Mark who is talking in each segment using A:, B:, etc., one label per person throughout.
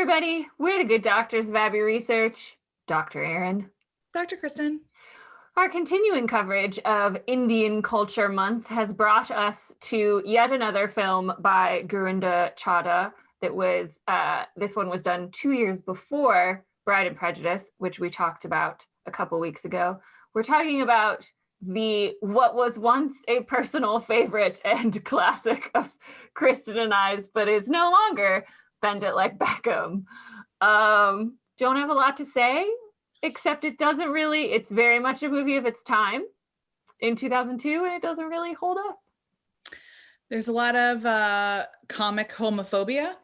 A: everybody. We're the Good Doctors of Abbey Research. Dr. Aaron.
B: Dr. Kristen.
A: Our continuing coverage of Indian Culture Month has brought us to yet another film by Gurinder Chadha that was, this one was done 2 years before Bride and Prejudice, which we talked about a couple weeks ago. We're talking about what was once a personal favorite and classic of Kristen and I's, but is no longer Bend It Like Beckham. Don't have a lot to say, except it's very much a movie of its time in 2002, and it doesn't really hold up.
B: There's a lot of comic homophobia.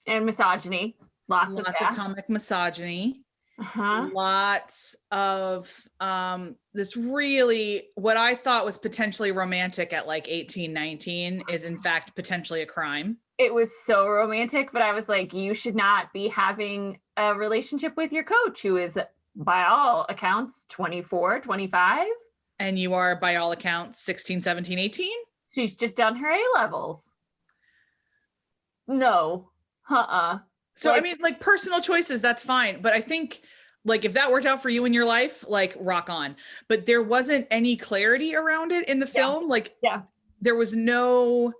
A: And misogyny. Lots of
B: comic misogyny.
A: Uh-huh.
B: Lots of this really, what I thought was potentially romantic at like 18, 19 is in fact potentially a crime.
A: It was so romantic, but I was like, you should not be having a relationship with your coach, who is, by all accounts, 24, 25.
B: And you are, by all accounts, 16, 17, 18?
A: She's just done her A-levels. No.
B: So, I mean, like, personal choices, that's fine. But I think, like, if that worked out for you in your life, like, rock on. But there wasn't any clarity around it in the film. There was no...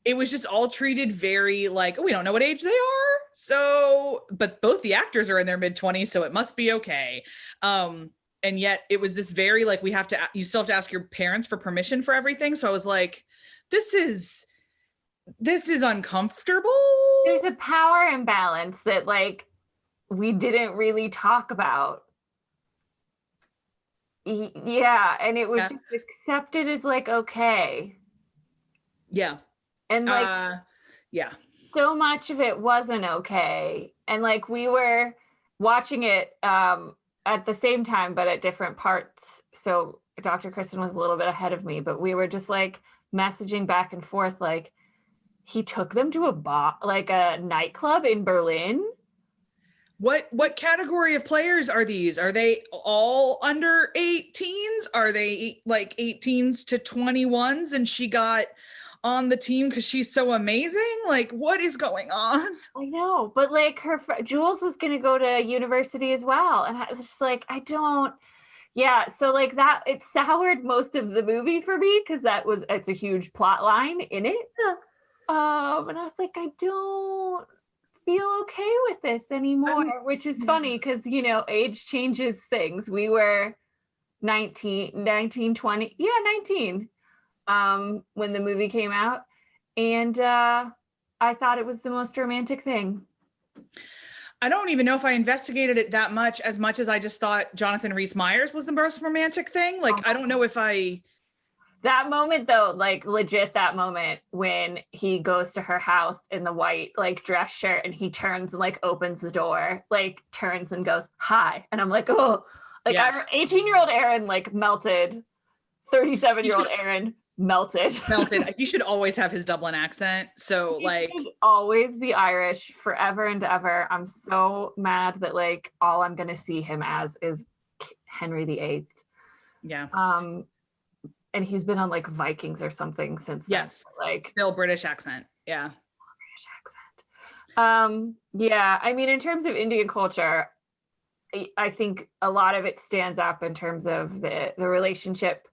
B: It was just all treated very like, we don't know what age they are. So, but both the actors are in their mid-20s, so it must be okay. And yet it was this very like, you still have to ask your parents for permission for everything. So I was like, this is uncomfortable.
A: There's a power imbalance that like we didn't really talk about. Yeah, and it was just accepted as like, okay.
B: Yeah.
A: And like, so much of it wasn't okay. And like, we were watching it at the same time, but at different parts. So Dr. Kristen was a little bit ahead of me, but we were just like messaging back and forth. Like, he took them to a nightclub in Berlin.
B: What category of players are these? Are they all under 18s? Are they like 18s to 21s? And she got on the team because she's so amazing? Like, what is going on?
A: I know, but like Jules was going to go to university as well. And I was just like, so like that, it soured most of the movie for me because it's a huge plot line in it. And I was like, I don't feel okay with this anymore, which is funny because, age changes things. We were 19, 20, 19. When the movie came out, and I thought it was the most romantic thing.
B: I don't even know if I investigated it that much as I just thought Jonathan Rhys-Meyers was the most romantic thing. Like, I don't know if
A: that moment though, like legit that moment when he goes to her house in the white like dress shirt and he turns and like opens the door, like turns and goes, hi. And I'm like, oh, like our 18-year-old Aaron like melted, 37-year-old Aaron melted.
B: He should always have his Dublin accent. So he should
A: always be Irish forever and ever. I'm so mad that like all I'm gonna see him as is Henry VIII.
B: Yeah.
A: And he's been on like Vikings or something since.
B: Yes.
A: Then, like
B: still British accent. Yeah.
A: British accent. Yeah. I mean, in terms of Indian culture, I think a lot of it stands up in terms of the relationship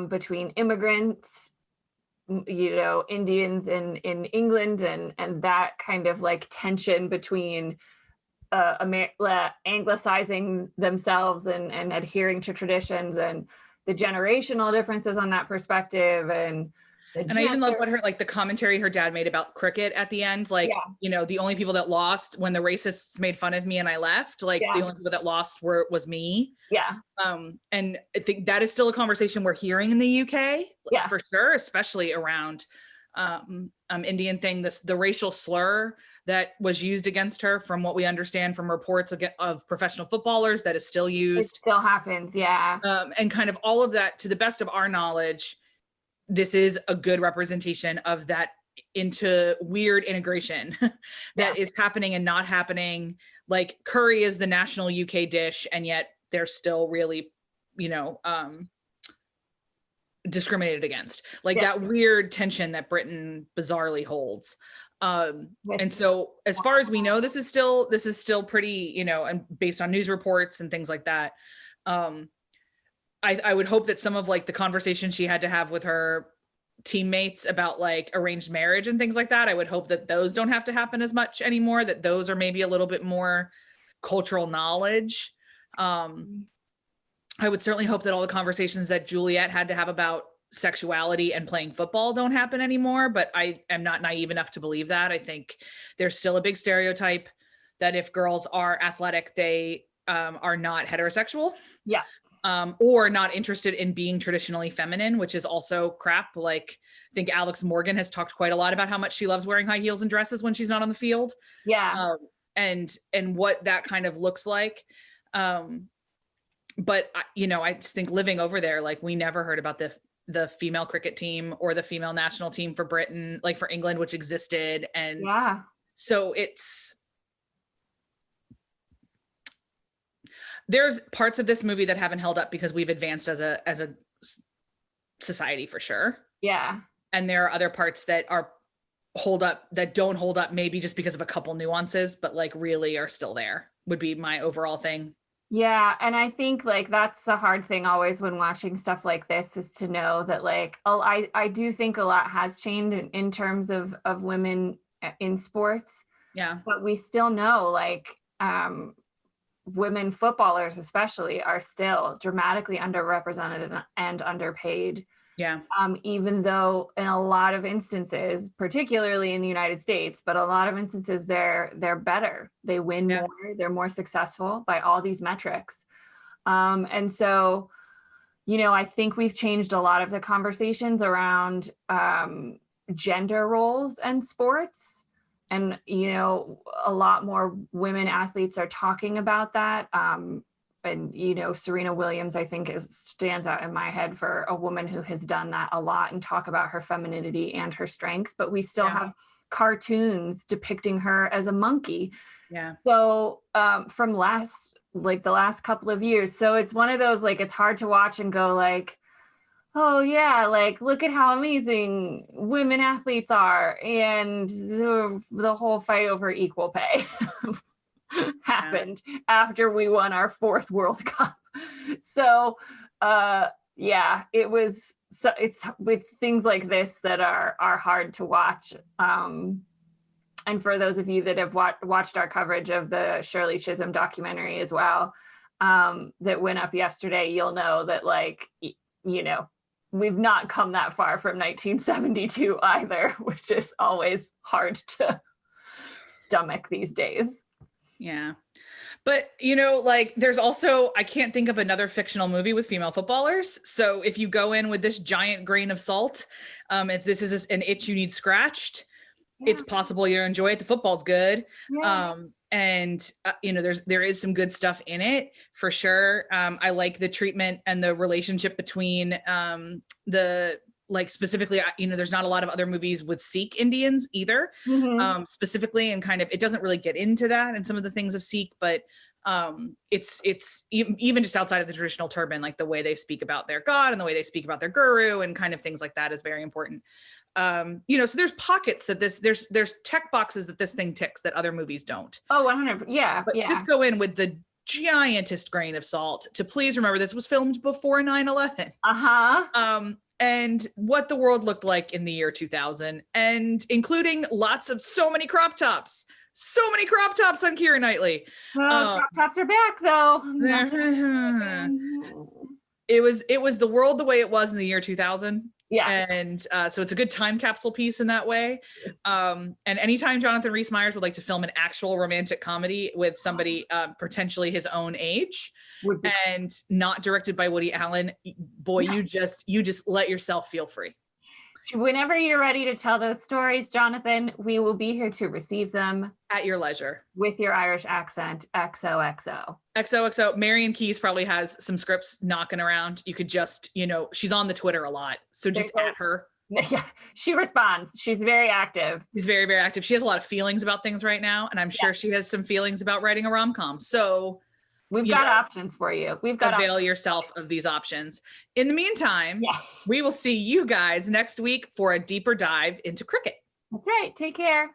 A: between immigrants, Indians in England, and that kind of like tension between anglicizing themselves and adhering to traditions, and the generational differences on that perspective, and
B: I even love what the commentary her dad made about cricket at the end. Like, the only people that lost when the racists made fun of me and I left, the only people that lost was me.
A: Yeah.
B: And I think that is still a conversation we're hearing in the UK, for sure, especially around Indian thing, the racial slur that was used against her, from what we understand from reports of professional footballers, that is still used.
A: It still happens. Yeah.
B: And kind of all of that, to the best of our knowledge, this is a good representation of that into weird integration that is happening and not happening. Like, curry is the national UK dish, and yet they're still really, discriminated against, like that weird tension that Britain bizarrely holds. And so as far as we know, this is still pretty, you know, and based on news reports and things like that. I would hope that some of like the conversation she had to have with her teammates about like arranged marriage and things like that, I would hope that those don't have to happen as much anymore, that those are maybe a little bit more cultural knowledge. I would certainly hope that all the conversations that Juliet had to have about sexuality and playing football don't happen anymore, but I am not naive enough to believe that. I think there's still a big stereotype that if girls are athletic, they are not heterosexual.
A: Yeah.
B: Or not interested in being traditionally feminine, which is also crap. Like, I think Alex Morgan has talked quite a lot about how much she loves wearing high heels and dresses when she's not on the field.
A: Yeah.
B: And what that kind of looks like. But you know, I just think living over there, like we never heard about the female cricket team or the female national team for Britain, like for England, which existed. And so there's parts of this movie that haven't held up because we've advanced as a society for sure.
A: Yeah.
B: And there are other parts that don't hold up maybe just because of a couple nuances, but like really are still there, would be my overall thing.
A: Yeah. And I think like that's the hard thing always when watching stuff like this, is to know that like, I do think a lot has changed in terms of women in sports.
B: Yeah.
A: But we still know like, women footballers especially are still dramatically underrepresented and underpaid.
B: Yeah.
A: Even though in a lot of instances, particularly in the United States, but a lot of instances they're better. They win more, they're more successful by all these metrics. And so, you know, I think we've changed a lot of the conversations around gender roles and sports. And, you know, a lot more women athletes are talking about that. And, you know, Serena Williams, I think, stands out in my head for a woman who has done that a lot and talk about her femininity and her strength. But we still have cartoons depicting her as a monkey.
B: Yeah.
A: So from the last couple of years. So it's one of those, like, it's hard to watch and go like, oh yeah, like look at how amazing women athletes are, and the whole fight over equal pay happened after we won our 4th World Cup. So it was, so it's with things like this that are hard to watch. And for those of you that have watched our coverage of the Shirley Chisholm documentary as well, that went up yesterday, you'll know that, like, you know, we've not come that far from 1972 either, which is always hard to stomach these days.
B: Yeah. But, you know, like there's also, I can't think of another fictional movie with female footballers. So if you go in with this giant grain of salt, if this is an itch you need scratched, it's possible you'll enjoy it. The football's good. And you know, there is some good stuff in it for sure. I like the treatment and the relationship between like specifically, you know, there's not a lot of other movies with Sikh Indians either, specifically, and kind of, it doesn't really get into that and some of the things of Sikh, but it's even just outside of the traditional turban, like the way they speak about their God and the way they speak about their guru and kind of things like that is very important. You know, so there's pockets that there's check boxes that this thing ticks that other movies don't.
A: Oh, 100%. Yeah.
B: But just go in with the giantest grain of salt to please remember this was filmed before 9/11. And what the world looked like in the year 2000, and including so many crop tops on Keira Knightley.
A: Crop tops are back though.
B: It was the world the way it was in the year 2000.
A: Yeah.
B: And so it's a good time capsule piece in that way. And anytime Jonathan Rhys-Meyers would like to film an actual romantic comedy with somebody potentially his own age and not directed by Woody Allen, boy, you just let yourself feel free.
A: Whenever you're ready to tell those stories, Jonathan, we will be here to receive them.
B: At your leisure.
A: With your Irish accent, XOXO.
B: XOXO. Marion Keyes probably has some scripts knocking around. You could just, you know, she's on the Twitter a lot. So just at her.
A: Yeah, she responds. She's very active.
B: She's very, very active. She has a lot of feelings about things right now. And I'm sure she has some feelings about writing a rom-com. So
A: We've got options for you. We've got
B: avail yourself of these options. In the meantime, we will see you guys next week for a deeper dive into cricket.
A: That's right. Take care.